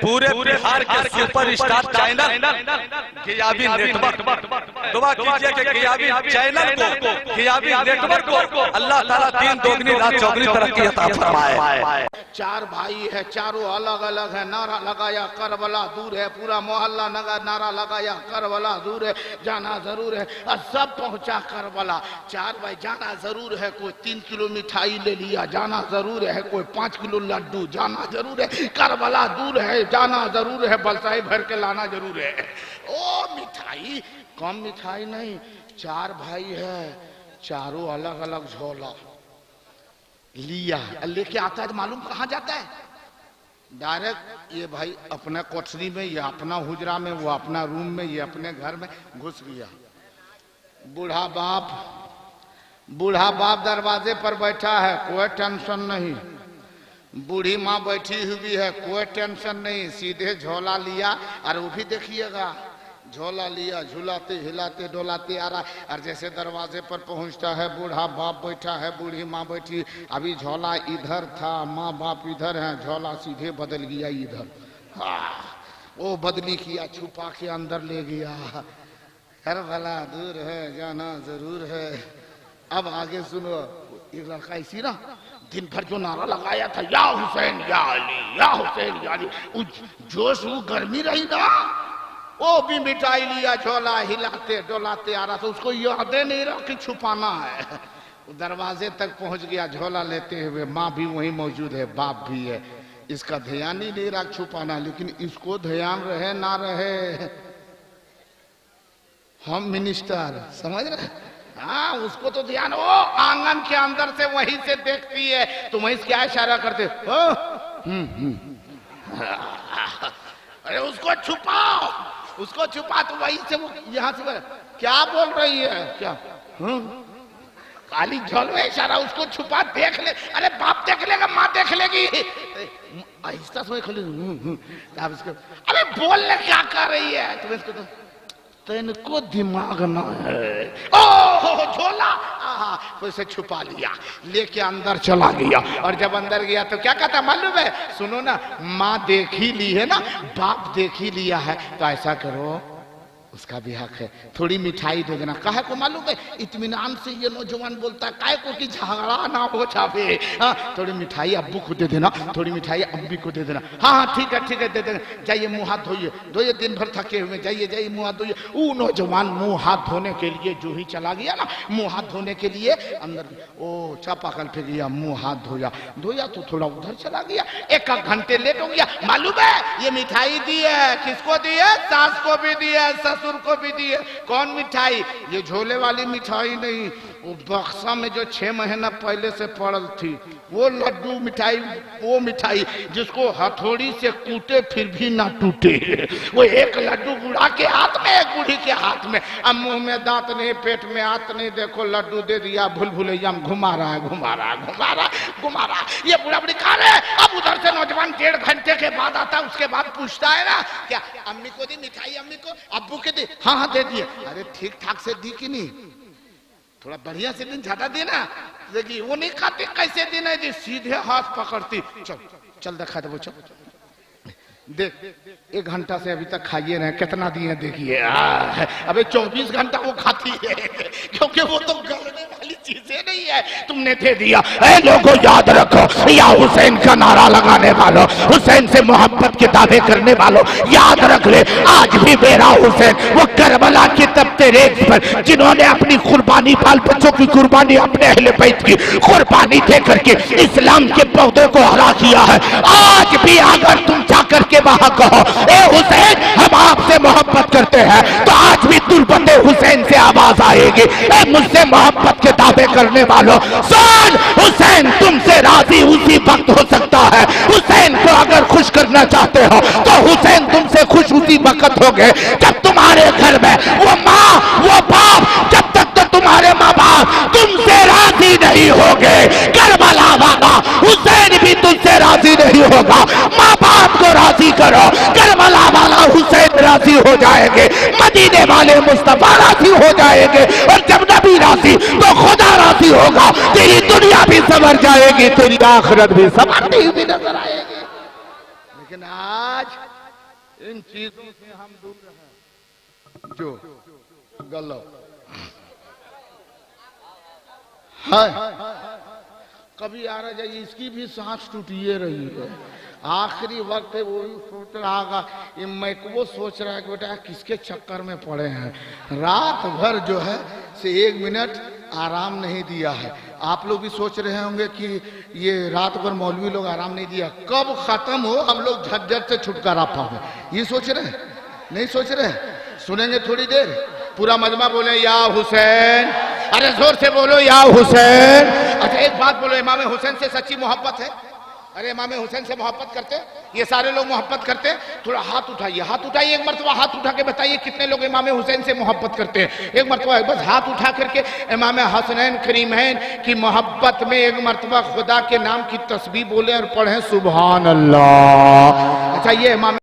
पूरे बिहार के superstar channel गियाबी network, दुआ कीजिए कि गियाबी चैनल को, गियाबी नेटवर्क को अल्लाह ताला 3 दोगुनी रात चौगुनी तरक्की अता फरमाए। 4 भाई है, चारों अलग अलग है। नारा लगाया करबला दूर है, पूरा मोहल्ला नारा लगाया करबला दूर है, जाना जरूर है। और सब पहुंचा करबला। 4 भाई जाना जरूर है। कोई 3 किलो मिठाई ले लिया, जाना जरूर है। कोई 5 किलो लड्डू, जाना जरूर है। करबला दूर है, जाना जरूर है। बलसाई भर के लाना जरूर है। ओ मिठाई, कम मिठाई नहीं। 4 भाई है, चारों अलग अलग झोला लिया, लेके आता है तो मालूम कहाँ जाता है? डायरेक्ट ये भाई अपना कोठरी में, ये अपना हुजरा में, वो अपना रूम में, ये अपने घर में घुस गया। बूढ़ा बाप दरवाजे पर बैठा है, कोई टेंशन नहीं। बूढ़ी माँ बैठी हुई है, कोई टेंशन नहीं। सीधे झोला लिया, और वो भी देखिएगा झोला लिया, झुलाते हिलाते डोलाते आ रहा। और जैसे दरवाजे पर पहुंचता है, बूढ़ा बाप बैठा है, बूढ़ी माँ बैठी। अभी झोला इधर था, माँ बाप इधर है, झोला सीधे बदल गया इधर। वो बदली किया, छुपा के अंदर ले गया। करबला दूर है, जाना जरूर है। अब आगे सुनो, एक लड़का इसी ना दिन भर जो नारा लगाया था, या हुसैन या अली, या हुसैन या अली, जोश वो गर्मी रही ना, वो भी मिठाई लिया, झोला हिलाते डोलाते आ रहा था। उसको यादें नहीं रहा कि छुपाना है। दरवाजे तक पहुंच गया झोला लेते हुए। माँ भी वहीं मौजूद है, बाप भी है। इसका ध्यान ही नहीं रहा छुपाना, लेकिन इसको ध्यान रहे ना रहे, हम मिनिस्टर समझ रहे। हाँ, उसको तो ध्यान। वो आंगन के अंदर से वहीं से देखती है, तो वहीं से क्या इशारा करते हो? अरे उसको छुपाओ, उसको छुपा। तो वहीं से वो यहाँ से क्या बोल रही है, क्या काली झोल में इशारा, उसको छुपा, देख ले। अरे बाप देख लेगा, माँ देख लेगी। आहिस्ता से खोले। अरे बोलने क्या कर रही है? तुम्हें इसको तो इनको दिमाग ना है। ओ झोला, तो इसे छुपा लिया, लेके अंदर चला गया। और जब अंदर गया तो क्या कहता मालूम है? सुनो ना, माँ देख ही ली है ना, बाप देख ही लिया है, तो ऐसा करो, उसका भी हक है, थोड़ी मिठाई दे देना। काहे को मालूम है? इत्मीनान से ये नौजवान बोलता है, काहे को कि झगड़ा ना हो जावे। हाँ, थोड़ी मिठाई अब्बू को दे देना, थोड़ी मिठाई अम्मी को दे देना। हाँ ठीक है दे देना। जाइए मुँह हाथ धोइए, दिन भर थके हुए, जाइए मुँह हाथ धोइए। वो नौजवान मुँह हाथ धोने के लिए जो ही चला गया ना, मुँह हाथ धोने के लिए अंदर, ओ चापाकल पे गया, मुँह हाथ धोया तो थोड़ा उधर चला गया। 1 घंटे लेट हो गया। मालूम है ये मिठाई दी है, किसको दी है? सास को भी दी है, ससुर को भी दी है। कौन मिठाई? ये झोले वाली मिठाई नहीं, वो बक्सा में जो 6 महीना पहले से पड़ल थी, वो लड्डू मिठाई, वो मिठाई जिसको हथौड़ी से कूटे फिर भी ना टूटे। वो एक लड्डू बूढ़ा के हाथ में, एक बूढ़ी के हाथ में। अब मुंह में दांत नहीं, पेट में हाथ नहीं, देखो लड्डू दे दिया, भूल-भुलैया घुमा रहा है। ये बूढ़ा बूढ़ी खा रहे। अब उधर से नौजवान 1.5 घंटे के बाद आता, उसके बाद पूछता है ना, क्या अम्मी को दी मिठाई? अम्मी को, अब्बू के दी? हाँ दे दिए। अरे ठीक ठाक से दी कि नहीं? थोड़ा बढ़िया से दिन ज्यादा देना। देखिए वो नहीं खाती, कैसे दिन है? सीधे हाथ पकड़ती, चल दिखा दे, वो चल देख, 1 घंटा से अभी तक खाइए रहे, कितना दिए देखिए। अबे 24 घंटा वो खाती है, क्योंकि वो तो गलने वाली चीजें नहीं है, तुमने दे दिया। लोगों याद रखो, या हुसैन का नारा लगाने वालों, हुसैन से मोहब्बत के दावे करने वालों, याद रख ले, आज भी मेरा हुसैन वो करबला की तपते रेत पर जिन्होंने अपनी कुर्बानी, बाल बच्चों की कुर्बानी, अपने अहले बैत की कुर्बानी दे करके इस्लाम के पौधे को हरा किया है। आज भी अगर तुम जाकर के वहां कहो, ए हुसैन हम आपसे मोहब्बत करते हैं, तो आज भी तुरबंदे हुसैन से आवाज आएगी। ए मुझसे मोहब्बत के दावे करने वालों, सुन, हुसैन तुमसे राजी उसी वक्त हो सकता है। हुसैन को अगर खुश करना चाहते हो तो हुसैन तुमसे खुश उसी वक्त हो गए जब तुम्हारे घर में वो माँ, वो बाप, जब तक तो तुम्हारे माँ बाप तुमसे राजी नहीं होंगे, करबला वाला हुसैन भी तुमसे राजी नहीं होगा। माँ बाप को राजी करो, करबला वाला हुसैन राजी हो जाएंगे, मदीने वाले मुस्तफा राजी हो जाएंगे, और जब नबी राजी तो खुदा राजी होगा। तेरी दुनिया भी संवर जाएगी, तेरी आखिरत भी संवरती हुई नजर आएगी। लेकिन आज इन चीजों से हम दूर रहे। जो गलत है, कभी आ रहा जाइए, इसकी भी सांस टूटिए रही है, आखिरी वक्त है, वो भी सोच रहा होगा, ये मैं वो सोच रहा है कि बेटा किसके चक्कर में पड़े हैं, रात भर जो है से 1 मिनट आराम नहीं दिया है। आप लोग भी सोच रहे होंगे कि ये रात भर मौलवी लोग आराम नहीं दिया, कब खत्म हो हम लोग झंझट से छुटकारा पाओगे, ये सोच रहे नहीं सोच रहे। सुनेंगे थोड़ी देर, पूरा मजमा बोले या हुसैन, अरे जोर से बोलो या हुसैन। अच्छा एक बात बोलो, इमाम हुसैन से सच्ची मोहब्बत है? अरे इमाम हुसैन से मोहब्बत करते, ये सारे लोग मोहब्बत करते? थोड़ा हाथ उठाइए, हाथ उठाइए, एक मरतबा हाथ उठा के बताइए कितने लोग इमाम हुसैन से मोहब्बत करते हैं। एक मरतबा बस हाथ उठा करके इमाम हसनैन करीमैन की मोहब्बत में एक मरतबा खुदा के नाम की तस्बीह बोले और पढ़े सुभान अल्लाह। अच्छा ये इमाम